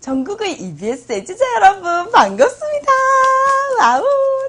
전국의 EBS 애청자 여러분 반갑습니다. 와우.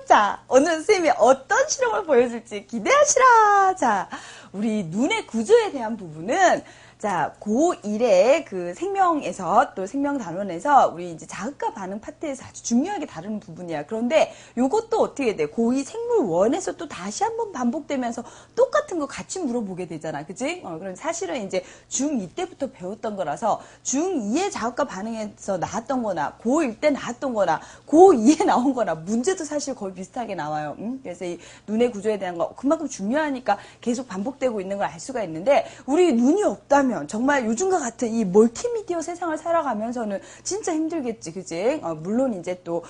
자, 오늘 선생님이 어떤 실험을 보여줄지 기대하시라. 자, 우리 눈의 구조에 대한 부분은 자, 고1의 그 생명에서 또 생명단원에서 우리 이제 자극과 반응 파트에서 아주 중요하게 다루는 부분이야. 그런데 요것도 어떻게 돼? 고2 생물 1에서 또 다시 한번 반복되면서 똑같은 거 같이 물어보게 되잖아. 그치? 그럼 사실은 이제 중2 때부터 배웠던 거라서 중2의 자극과 반응에서 나왔던 거나 고1 때 나왔던 거나 고2에 나온 거나 문제도 사실 거의 비슷하게 나와요. 그래서 이 눈의 구조에 대한 거 그만큼 중요하니까 계속 반복되고 있는 걸 알 수가 있는데 우리 눈이 없다면 정말 요즘과 같은 이 멀티미디어 세상을 살아가면서는 진짜 힘들겠지, 그지? 물론 이제 또,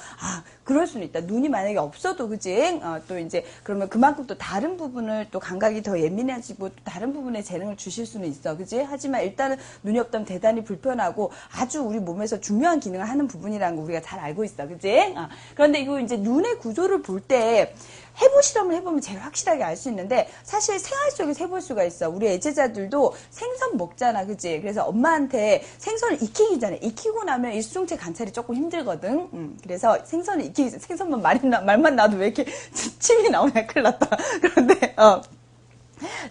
그럴 수는 있다. 눈이 만약에 없어도, 그지? 또 이제, 그러면 그만큼 또 다른 부분을 또 감각이 더 예민해지고 또 다른 부분에 재능을 주실 수는 있어, 그지? 하지만 일단은 눈이 없다면 대단히 불편하고 아주 우리 몸에서 중요한 기능을 하는 부분이라는 거 우리가 잘 알고 있어, 그지? 그런데 이거 이제 눈의 구조를 볼 때, 해부 실험을 해보면 제일 확실하게 알 수 있는데 사실 생활 속에서 해볼 수가 있어. 우리 애제자들도 생선 먹잖아, 그치? 그래서 엄마한테 생선을 익히기 전에 익히고 나면 이 수정체 관찰이 조금 힘들거든. 그래서 생선을 익히기 전에 생선만 말만 나도 왜 이렇게 침이 나오냐, 큰일 났다. 그런데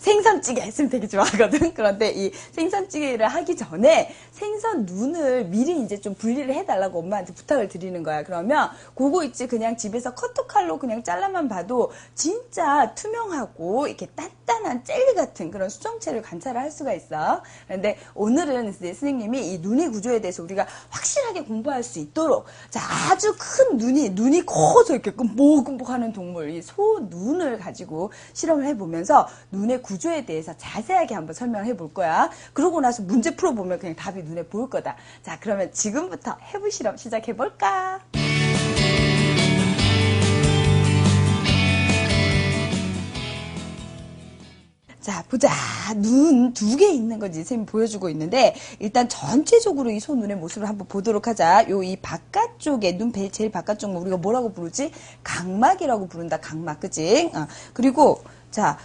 생선찌개 했으면 되게 좋아하거든. 그런데 이 생선찌개를 하기 전에 생선 눈을 미리 이제 좀 분리를 해달라고 엄마한테 부탁을 드리는 거야. 그러면 그거 있지 그냥 집에서 커터칼로 그냥 잘라만 봐도 진짜 투명하고 이렇게 단단한 젤리 같은 그런 수정체를 관찰을 할 수가 있어. 그런데 오늘은 이제 선생님이 이 눈의 구조에 대해서 우리가 확실하게 공부할 수 있도록 자 아주 큰 눈이 커서 이렇게 끔복끔복하는 동물 이 소 눈을 가지고 실험을 해보면서 눈의 구조에 대해서 자세하게 한번 설명해 볼 거야. 그러고 나서 문제 풀어보면 그냥 답이 눈에 보일 거다. 자, 그러면 지금부터 해부 실험 시작해 볼까? 자, 보자. 눈 2개 있는 거지. 선생님이 보여주고 있는데, 일단 전체적으로 이 소 눈의 모습을 한번 보도록 하자. 이 바깥쪽에, 제일 바깥쪽 우리가 뭐라고 부르지? 각막이라고 부른다. 각막, 그치? 그리고, 자,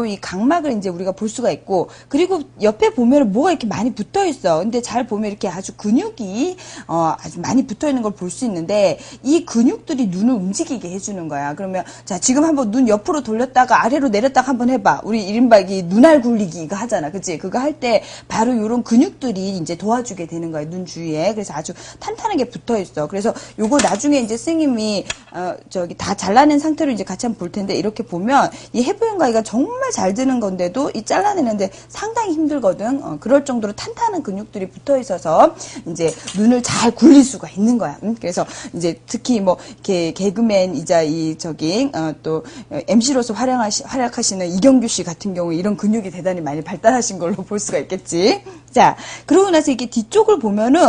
이 각막을 이제 우리가 볼 수가 있고, 그리고 옆에 보면 뭐가 이렇게 많이 붙어 있어. 근데 잘 보면 이렇게 아주 근육이, 아주 많이 붙어 있는 걸 볼 수 있는데, 이 근육들이 눈을 움직이게 해주는 거야. 그러면, 자, 지금 한번 눈 옆으로 돌렸다가 아래로 내렸다가 한번 해봐. 우리 이른바 이 눈알 굴리기 이거 하잖아. 그치? 그거 할 때 바로 이런 근육들이 이제 도와주게 되는 거야. 눈 주위에. 그래서 아주 탄탄하게 붙어 있어. 그래서 요거 나중에 이제 선생님이, 다 잘라낸 상태로 이제 같이 한번 볼 텐데, 이렇게 보면, 이 해부연가위가 정말 잘 드는 건데도 이 잘라내는데 상당히 힘들거든. 그럴 정도로 탄탄한 근육들이 붙어 있어서 이제 눈을 잘 굴릴 수가 있는 거야. 그래서 이제 특히 뭐 이렇게 개그맨이자 또 MC로서 활약하시는 이경규 씨 같은 경우 이런 근육이 대단히 많이 발달하신 걸로 볼 수가 있겠지. 자, 그러고 나서 이렇게 뒤쪽을 보면은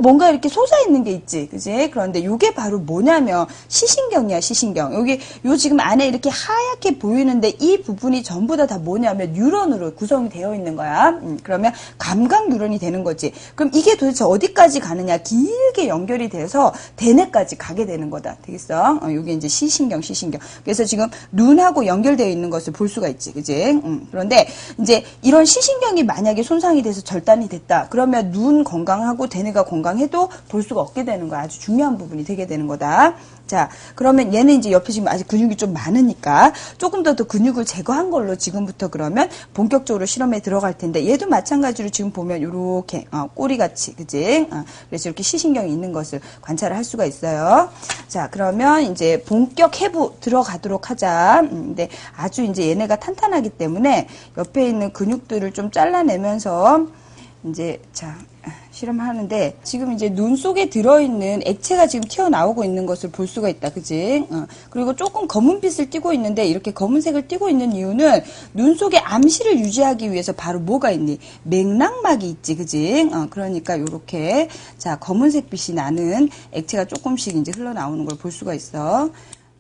뭔가 이렇게 솟아 있는 게 있지. 그지? 그런데 이게 바로 뭐냐면 시신경이야, 시신경. 요 지금 안에 이렇게 하얗게 보이는데 이 부분이 전부 다 뭐냐면 뉴런으로 구성이 되어 있는 거야. 그러면 감각 뉴런이 되는 거지. 그럼 이게 도대체 어디까지 가느냐? 길게 연결이 돼서 대뇌까지 가게 되는 거다. 되겠어? 이게 이제 시신경. 그래서 지금 눈하고 연결되어 있는 것을 볼 수가 있지. 그지? 그런데 이제 이런 시신경이 만약에 손상이 돼서 절단이 됐다. 그러면 눈 건강하고 대뇌가 건강해도 볼 수가 없게 되는 거야. 아주 중요한 부분이 되게 되는 거다. 자, 그러면 얘는 이제 옆에 지금 아직 근육이 좀 많으니까 조금 더 근육을 제거한 걸로 지금부터 그러면 본격적으로 실험에 들어갈 텐데 얘도 마찬가지로 지금 보면 요렇게 꼬리같이 그지? 그래서 이렇게 시신경이 있는 것을 관찰을 할 수가 있어요. 자, 그러면 이제 본격 해부 들어가도록 하자. 근데 아주 이제 얘네가 탄탄하기 때문에 옆에 있는 근육들을 좀 잘라내면서 이제 실험하는데 지금 이제 눈 속에 들어있는 액체가 지금 튀어나오고 있는 것을 볼 수가 있다. 그지? 그리고 조금 검은빛을 띠고 있는데 이렇게 검은색을 띠고 있는 이유는 눈 속에 암시를 유지하기 위해서 바로 뭐가 있니? 맥락막이 있지. 그지? 그러니까 요렇게 검은색 빛이 나는 액체가 조금씩 이제 흘러나오는 걸 볼 수가 있어.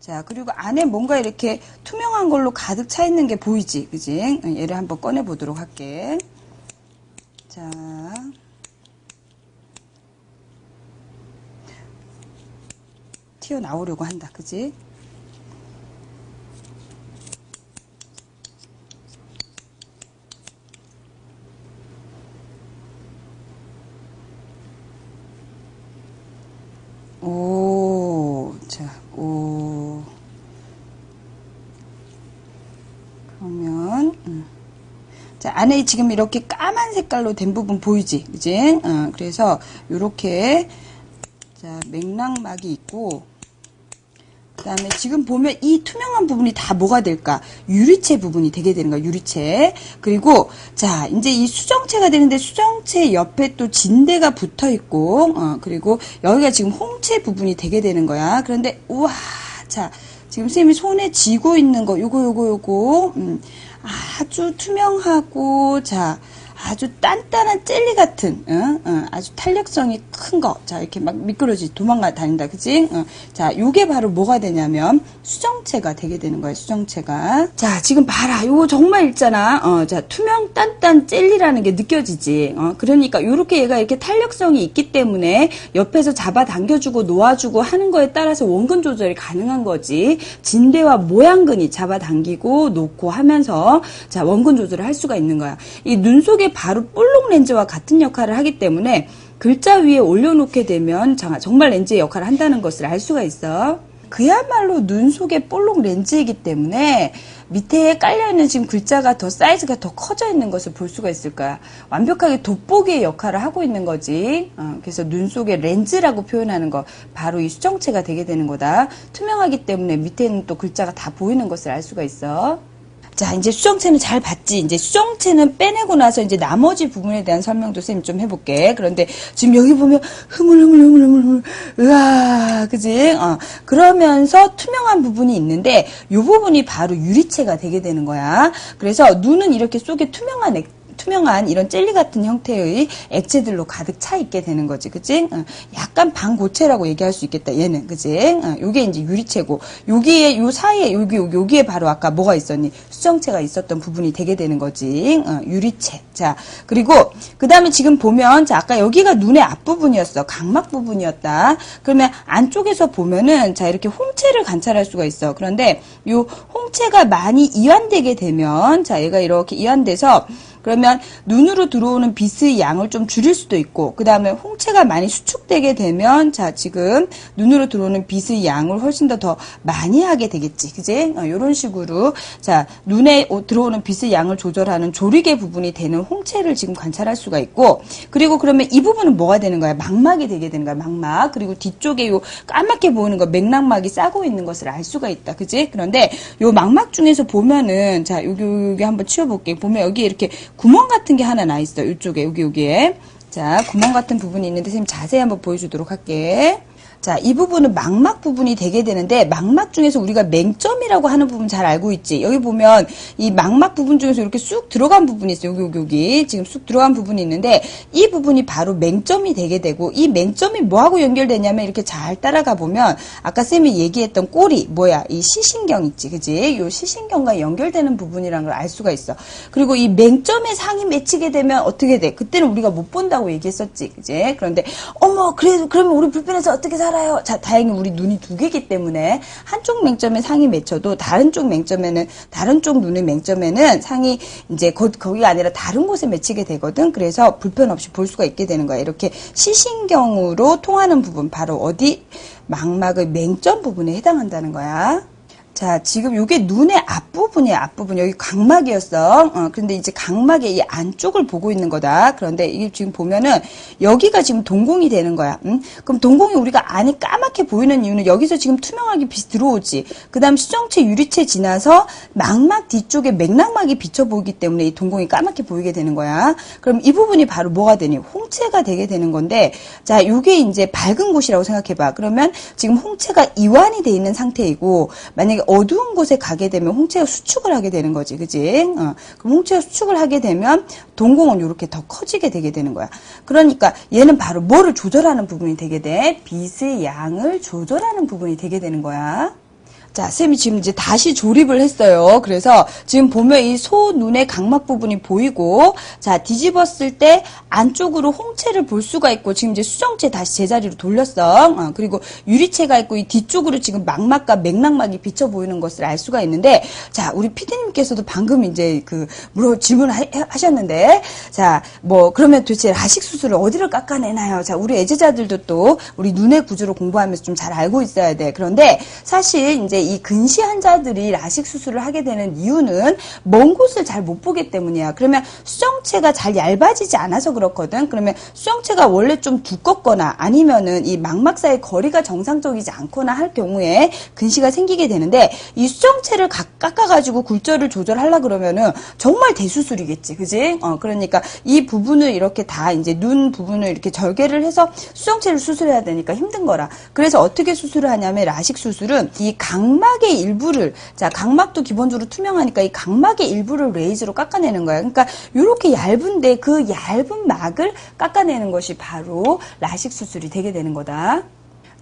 자, 그리고 안에 뭔가 이렇게 투명한 걸로 가득 차 있는 게 보이지. 그지? 얘를 한번 꺼내 보도록 할게. 자, 튀어나오려고 한다. 그지? 자, 안에 지금 이렇게 까만 색깔로 된 부분 보이지? 그지? 그래서 요렇게, 자, 맥락막이 있고, 그 다음에 지금 보면 이 투명한 부분이 다 뭐가 될까? 유리체 부분이 되게 되는 거야, 유리체. 그리고, 자, 이제 이 수정체가 되는데 수정체 옆에 또 진대가 붙어 있고, 그리고 여기가 지금 홍채 부분이 되게 되는 거야. 그런데, 우와, 자, 지금 선생님이 손에 쥐고 있는 거, 요거, 아주 투명하고, 자, 아주 단단한 젤리 같은, 아주 탄력성이 큰 거. 자, 이렇게 막 미끄러지, 도망가 다닌다. 그치? 자, 요게 바로 뭐가 되냐면, 수정체가 되게 되는 거예요, 수정체가. 자, 지금 봐라. 요거 정말 있잖아. 자, 투명 단단 젤리라는 게 느껴지지. 그러니까 요렇게 얘가 이렇게 탄력성이 있기 때문에 옆에서 잡아당겨주고 놓아주고 하는 거에 따라서 원근 조절이 가능한 거지. 진대와 모양근이 잡아당기고 놓고 하면서, 자, 원근 조절을 할 수가 있는 거야. 이 눈 속에 바로 볼록 렌즈와 같은 역할을 하기 때문에 글자 위에 올려놓게 되면 정말 렌즈의 역할을 한다는 것을 알 수가 있어. 그야말로 눈 속에 볼록 렌즈이기 때문에 밑에 깔려있는 지금 글자가 더 사이즈가 더 커져 있는 것을 볼 수가 있을 거야. 완벽하게 돋보기의 역할을 하고 있는 거지. 그래서 눈 속에 렌즈라고 표현하는 거 바로 이 수정체가 되게 되는 거다. 투명하기 때문에 밑에는 또 글자가 다 보이는 것을 알 수가 있어. 자, 이제 수정체는 잘 봤지. 이제 수정체는 빼내고 나서 이제 나머지 부분에 대한 설명도 쌤이 좀 해볼게. 그런데 지금 여기 보면 흐물흐물, 으아, 그지? 그러면서 투명한 부분이 있는데 이 부분이 바로 유리체가 되게 되는 거야. 그래서 눈은 이렇게 속에 투명한 이런 젤리 같은 형태의 액체들로 가득 차 있게 되는 거지, 그치? 약간 반고체라고 얘기할 수 있겠다, 얘는, 그치? 요게 이제 유리체고, 여기에, 요 사이에, 여기에 바로 아까 뭐가 있었니? 수정체가 있었던 부분이 되게 되는 거지, 유리체. 자, 그리고, 그 다음에 지금 보면, 자, 아까 여기가 눈의 앞부분이었어. 각막 부분이었다. 그러면 안쪽에서 보면은, 자, 이렇게 홍채를 관찰할 수가 있어. 그런데, 요 홍채가 많이 이완되게 되면, 자, 얘가 이렇게 이완돼서, 그러면 눈으로 들어오는 빛의 양을 좀 줄일 수도 있고, 그 다음에 홍채가 많이 수축되게 되면, 자, 지금 눈으로 들어오는 빛의 양을 훨씬 더 많이 하게 되겠지. 그지? 이런 식으로, 자, 눈에 들어오는 빛의 양을 조절하는 조리개 부분이 되는 홍채를 지금 관찰할 수가 있고, 그리고 그러면 이 부분은 뭐가 되는 거야? 망막이 되게 되는 거야, 망막. 그리고 뒤쪽에 요 까맣게 보이는 거, 맥락막이 싸고 있는 것을 알 수가 있다. 그지? 그런데 요 망막 중에서 보면은, 자, 여기 한번 치워볼게. 보면 여기 이렇게 구멍 같은 게 하나 나 있어. 이쪽에, 여기에. 자, 구멍 같은 부분이 있는데, 선생님 자세히 한번 보여주도록 할게. 자, 이 부분은 망막 부분이 되게 되는데, 망막 중에서 우리가 맹점이라고 하는 부분 잘 알고 있지? 여기 보면, 이 망막 부분 중에서 이렇게 쑥 들어간 부분이 있어요. 여기. 지금 쑥 들어간 부분이 있는데, 이 부분이 바로 맹점이 되게 되고, 이 맹점이 뭐하고 연결되냐면, 이렇게 잘 따라가 보면, 아까 쌤이 얘기했던 꼬리, 이 시신경 있지, 그지? 요 시신경과 연결되는 부분이라는 걸 알 수가 있어. 그리고 이 맹점에 상이 맺히게 되면 어떻게 돼? 그때는 우리가 못 본다고 얘기했었지, 그지? 그런데, 그러면 우리 불편해서 어떻게 살아요? 자, 다행히 우리 눈이 두 개이기 때문에 한쪽 맹점에 상이 맺혀도 다른 쪽 눈의 맹점에는 상이 이제 거기가 아니라 다른 곳에 맺히게 되거든. 그래서 불편 없이 볼 수가 있게 되는 거야. 이렇게 시신경으로 통하는 부분, 바로 어디? 망막의 맹점 부분에 해당한다는 거야. 자, 지금 요게 눈의 앞부분이야, 앞부분. 여기 각막이었어. 근데 이제 각막의 이 안쪽을 보고 있는 거다. 그런데 이게 지금 보면은 여기가 지금 동공이 되는 거야. 그럼 동공이 우리가 안이 까맣게 보이는 이유는 여기서 지금 투명하게 빛이 들어오지. 그 다음 수정체, 유리체 지나서 망막 뒤쪽에 맥락막이 비쳐 보이기 때문에 이 동공이 까맣게 보이게 되는 거야. 그럼 이 부분이 바로 뭐가 되니? 홍채가 되게 되는 건데, 자, 요게 이제 밝은 곳이라고 생각해봐. 그러면 지금 홍채가 이완이 돼 있는 상태이고, 만약에 어두운 곳에 가게 되면 홍채가 수축을 하게 되는 거지, 그지? 그럼 홍채가 수축을 하게 되면 동공은 이렇게 더 커지게 되게 되는 거야. 그러니까 얘는 바로 뭐를 조절하는 부분이 되게 돼? 빛의 양을 조절하는 부분이 되게 되는 거야. 자, 쌤이 지금 이제 다시 조립을 했어요. 그래서 지금 보면 이 소 눈의 각막 부분이 보이고, 자, 뒤집었을 때 안쪽으로 홍채를 볼 수가 있고, 지금 이제 수정체 다시 제자리로 돌렸어. 그리고 유리체가 있고, 이 뒤쪽으로 지금 망막과 맥락막이 비쳐 보이는 것을 알 수가 있는데, 자, 우리 피디님께서도 방금 이제 질문을 하셨는데, 자, 그러면 도대체 라식 수술을 어디를 깎아내나요? 자, 우리 애제자들도 또 우리 눈의 구조를 공부하면서 좀 잘 알고 있어야 돼. 그런데 사실 이제 이제 이 근시 환자들이 라식 수술을 하게 되는 이유는 먼 곳을 잘 못 보기 때문이야. 그러면 수정체가 잘 얇아지지 않아서 그렇거든. 그러면 수정체가 원래 좀 두껍거나 아니면은 이 망막 사이 거리가 정상적이지 않거나 할 경우에 근시가 생기게 되는데, 이 수정체를 깎아가지고 굴절을 조절하려 그러면은 정말 대수술이겠지, 그지? 그러니까 이 부분을 이렇게 다 이제 눈 부분을 이렇게 절개를 해서 수정체를 수술해야 되니까 힘든 거라. 그래서 어떻게 수술을 하냐면, 라식 수술은 이 각막의 일부를, 자, 각막도 기본적으로 투명하니까 이 각막의 일부를 레이저로 깎아내는 거야. 그러니까 이렇게 얇은데 그 얇은 막을 깎아내는 것이 바로 라식 수술이 되게 되는 거다.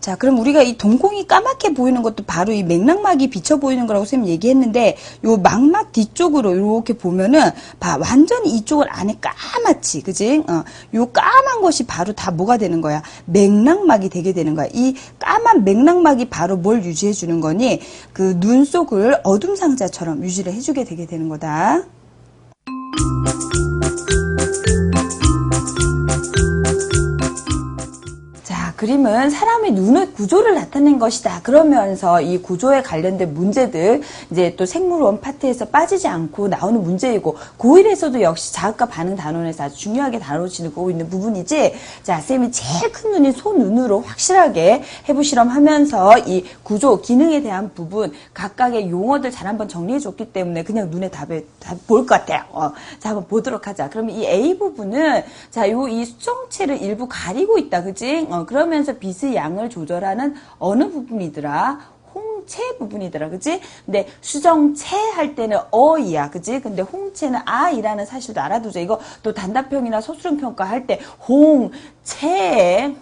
자, 그럼 우리가 이 동공이 까맣게 보이는 것도 바로 이 맥락막이 비쳐 보이는 거라고 선생님이 얘기했는데, 요 막막 뒤쪽으로 이렇게 보면은 완전히 이쪽은 안에 까맣지, 그지? 요 까만 것이 바로 다 뭐가 되는 거야? 맥락막이 되게 되는 거야. 이 까만 맥락막이 바로 뭘 유지해 주는 거니? 그 눈 속을 어둠 상자처럼 유지를 해주게 되게 되는 거다. 그림은 사람의 눈의 구조를 나타낸 것이다. 그러면서 이 구조에 관련된 문제들, 이제 또 생물원 파트에서 빠지지 않고 나오는 문제이고, 고1에서도 역시 자극과 반응 단원에서 아주 중요하게 다뤄지고 있는 부분이지. 자, 쌤이 제일 큰 눈인 소눈으로 확실하게 해부 실험하면서 이 구조, 기능에 대한 부분, 각각의 용어들 잘 한번 정리해 줬기 때문에 그냥 눈에 답을 보일 것 같아요. 자, 한번 보도록 하자. 그러면 이 A 부분은, 자, 이 수정체를 일부 가리고 있다. 그지? 그러면서 빛의 양을 조절하는 어느 부분이더라? 홍채 부분이더라. 그지? 근데 수정체 할 때는 어이야. 그지? 근데 홍채는 아이라는 사실도 알아두자. 이거 또 단답형이나 소수령 평가 할 때 홍채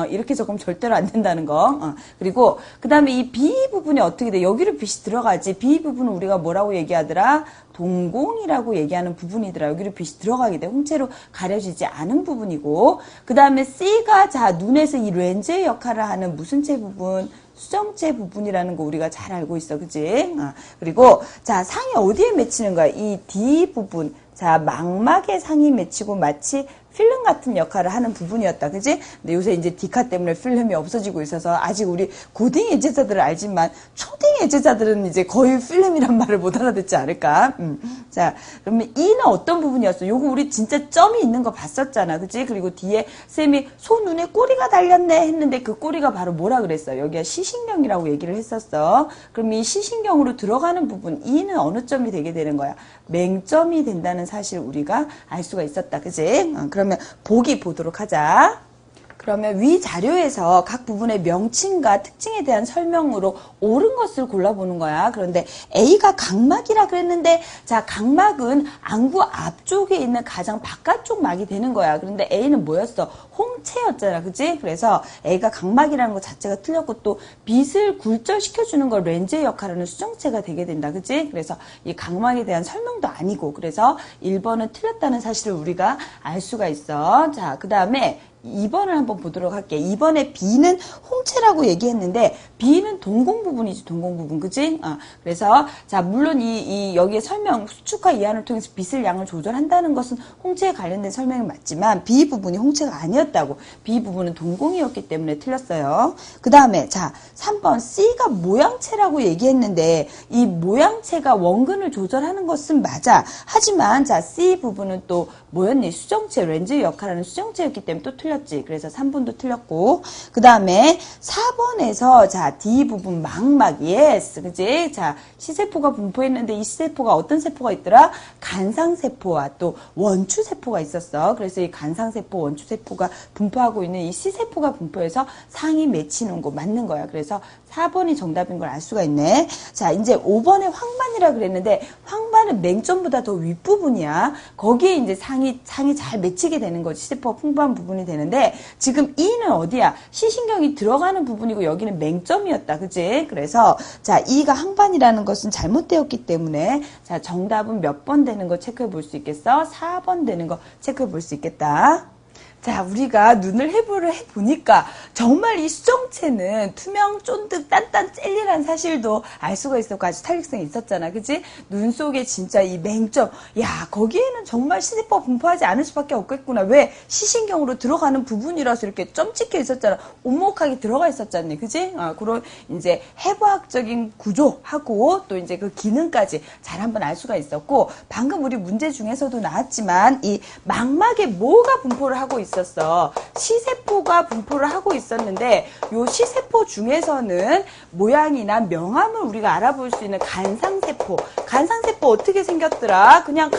이렇게 적으면 절대로 안 된다는 거. 그리고 그 다음에 이 B 부분이 어떻게 돼? 여기로 빛이 들어가지. B 부분은 우리가 뭐라고 얘기하더라? 동공이라고 얘기하는 부분이더라. 여기로 빛이 들어가게 돼. 홍채로 가려지지 않은 부분이고, 그 다음에 C가, 자, 눈에서 이 렌즈의 역할을 하는 무슨 체 부분? 수정체 부분이라는 거 우리가 잘 알고 있어. 그지? 그리고, 자, 상이 어디에 맺히는 거야? 이 D 부분. 자, 망막에 상이 맺히고 마치 필름 같은 역할을 하는 부분이었다. 그지? 근데 요새 이제 디카 때문에 필름이 없어지고 있어서 아직 우리 고딩 예제자들은 알지만 초딩 예제자들은 이제 거의 필름이란 말을 못 알아듣지 않을까? 자, 그러면 E는 어떤 부분이었어? 요거 우리 진짜 점이 있는 거 봤었잖아. 그지? 그리고 뒤에 쌤이 소 눈에 꼬리가 달렸네 했는데 그 꼬리가 바로 뭐라 그랬어? 여기가 시신경이라고 얘기를 했었어. 그럼 이 시신경으로 들어가는 부분 E는 어느 점이 되게 되는 거야? 맹점이 된다는 사실 우리가 알 수가 있었다. 그지? 그러면 보기 보도록 하자. 그러면 위 자료에서 각 부분의 명칭과 특징에 대한 설명으로 옳은 것을 골라보는 거야. 그런데 A가 각막이라 그랬는데, 자, 각막은 안구 앞쪽에 있는 가장 바깥쪽 막이 되는 거야. 그런데 A는 뭐였어? 홍채였잖아. 그치? 그래서 A가 각막이라는 것 자체가 틀렸고, 또 빛을 굴절시켜주는 걸 렌즈의 역할하는 수정체가 되게 된다. 그치? 그래서 이 각막에 대한 설명도 아니고, 그래서 1번은 틀렸다는 사실을 우리가 알 수가 있어. 자, 그 다음에 2번을 한번 보도록 할게. 2번에 B는 홍채라고 얘기했는데, B는 동공 부분이지, 동공 부분. 그치? 그래서, 자, 물론 여기에 설명, 수축과 이완을 통해서 빛의 양을 조절한다는 것은 홍채에 관련된 설명이 맞지만, B 부분이 홍채가 아니었다고. B 부분은 동공이었기 때문에 틀렸어요. 그 다음에, 자, 3번 C가 모양체라고 얘기했는데, 이 모양체가 원근을 조절하는 것은 맞아. 하지만, 자, C 부분은 또 뭐였니? 수정체, 렌즈 역할하는 수정체였기 때문에 또 틀렸지. 그래서 3번도 틀렸고, 그 다음에 4번에서 자, D 부분 망막, yes, 그지? 자, C세포가 분포했는데 이 C세포가 어떤 세포가 있더라? 간상세포와 또 원추세포가 있었어. 그래서 이 간상세포, 원추세포가 분포하고 있는 이 C세포가 분포해서 상이 맺히는 거 맞는 거야. 그래서 4번이 정답인 걸 알 수가 있네. 자, 이제 5번에 황반이라 그랬는데, 황반은 맹점보다 더 윗부분이야. 거기에 이제 상이 잘 맺히게 되는 거지. C세포가 풍부한 부분이 되는데, 지금 E는 어디야? 시신경이 들어가는 부분이고, 여기는 맹점이었다. 그치? 그래서, 자, E가 황반이라는 것은 잘못되었기 때문에, 자, 정답은 몇 번 되는 거 체크해 볼 수 있겠어? 4번 되는 거 체크해 볼 수 있겠다. 자, 우리가 눈을 해부를 해보니까 정말 이 수정체는 투명, 쫀득, 단단, 젤리란 사실도 알 수가 있었고 아주 탄력성이 있었잖아. 그치? 눈 속에 진짜 이 맹점. 야, 거기에는 정말 시세포가 분포하지 않을 수밖에 없겠구나. 왜? 시신경으로 들어가는 부분이라서 이렇게 점 찍혀 있었잖아. 오목하게 들어가 있었잖니. 그치? 그런 이제 해부학적인 구조하고 또 이제 그 기능까지 잘 한번 알 수가 있었고, 방금 우리 문제 중에서도 나왔지만 이 망막에 뭐가 분포를 하고 있었어? 시세포가 분포를 하고 있었는데 요 시세포 중에서는 모양이나 명암을 우리가 알아볼 수 있는 간상세포. 간상세포 어떻게 생겼더라? 그냥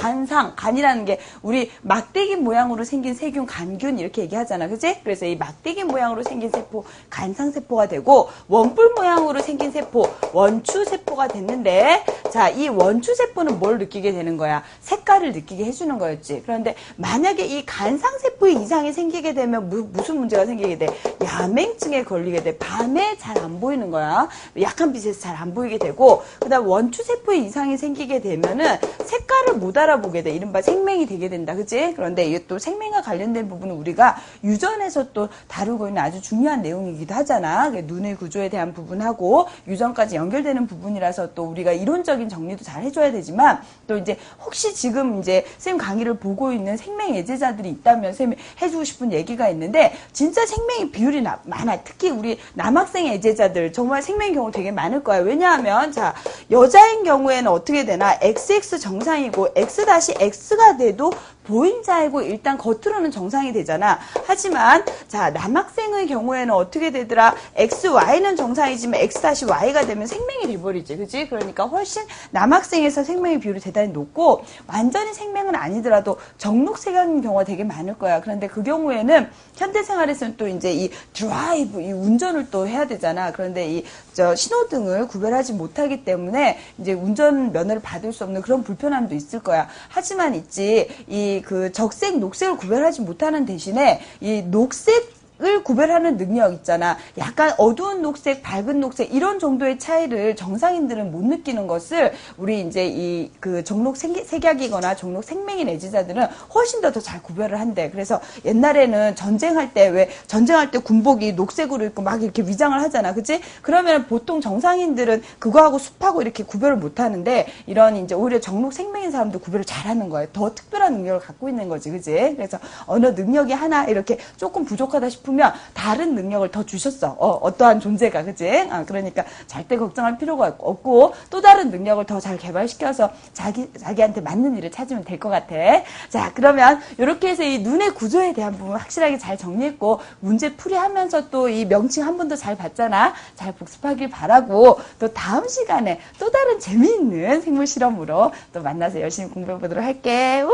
간이라는 게 우리 막대기 모양으로 생긴 세균, 간균 이렇게 얘기하잖아. 그치? 그래서 이 막대기 모양으로 생긴 세포, 간상세포가 되고, 원뿔 모양으로 생긴 세포, 원추세포가 됐는데, 자, 이 원추세포는 뭘 느끼게 되는 거야? 색깔을 느끼게 해주는 거였지. 그런데 만약에 이 간상세포에 이상이 생기게 되면 무슨 문제가 생기게 돼? 야맹증에 걸리게 돼. 밤에 잘 안 보이는 거야. 약한 빛에서 잘 안 보이게 되고, 그 다음 원추세포에 이상이 생기게 되면은 색깔을 못 알아보게 돼. 이른바 생맹이 되게 된다. 그치? 그런데 이게 또 생맹과 관련된 부분은 우리가 유전에서 또 다루고 있는 아주 중요한 내용이기도 하잖아. 눈의 구조에 대한 부분하고 유전까지 연결되는 부분이라서 또 우리가 이론적인 정리도 잘 해줘야 되지만, 또 이제 혹시 지금 이제 쌤 강의를 보고 있는 생맹 예제자들이 있다면 쌤이 해주고 싶은 얘기가 있는데, 진짜 생맹의 비율이 많아. 특히 우리 남학생 예제자들 정말 생맹 경우 되게 많을 거야. 왜냐하면 자, 여자인 경우에는 어떻게 되나? XX 정상이고 X-X가 돼도 보임자이고 일단 겉으로는 정상이 되잖아. 하지만 자, 남학생의 경우에는 어떻게 되더라? XY는 정상이지만 X-Y가 되면 생맹이 돼버리지. 그치? 그러니까 훨씬 남학생에서 생맹의 비율이 대단히 높고, 완전히 생맹은 아니더라도 정록색인 경우가 되게 많을 거야. 그런데 그 경우에는 현대생활에서는 또 이제 이 드라이브, 이 운전을 또 해야 되잖아. 그런데 이 신호등을 구별하지 못하기 때문에 이제 운전 면허를 받을 수 없는 그런 불편함도 있을 거야. 하지만 있지, 이 그 적색, 녹색을 구별하지 못하는 대신에 이 녹색을 구별하는 능력 있잖아. 약간 어두운 녹색, 밝은 녹색 이런 정도의 차이를 정상인들은 못 느끼는 것을 우리 이제 이 그 정록 색약이거나 정록 생맹인 애지자들은 훨씬 더 잘 구별을 한대. 그래서 옛날에는 전쟁할 때 왜 전쟁할 때 군복이 녹색으로 입고 막 이렇게 위장을 하잖아. 그치? 그러면 보통 정상인들은 그거하고 숲하고 이렇게 구별을 못 하는데, 이런 이제 오히려 정록 생맹인 사람도 구별을 잘 하는 거예요. 더 특별한 능력을 갖고 있는 거지. 그치? 그래서 어느 능력이 하나 이렇게 조금 부족하다 싶으면 다른 능력을 더 주셨어. 어떠한 존재가. 그치? 그러니까 절대 걱정할 필요가 없고, 또 다른 능력을 더 잘 개발시켜서 자기한테 맞는 일을 찾으면 될 것 같아. 자, 그러면 이렇게 해서 이 눈의 구조에 대한 부분 확실하게 잘 정리했고, 문제 풀이하면서 또 이 명칭 한 번 더 잘 봤잖아. 잘 복습하길 바라고, 또 다음 시간에 또 다른 재미있는 생물 실험으로 또 만나서 열심히 공부해 보도록 할게. 우!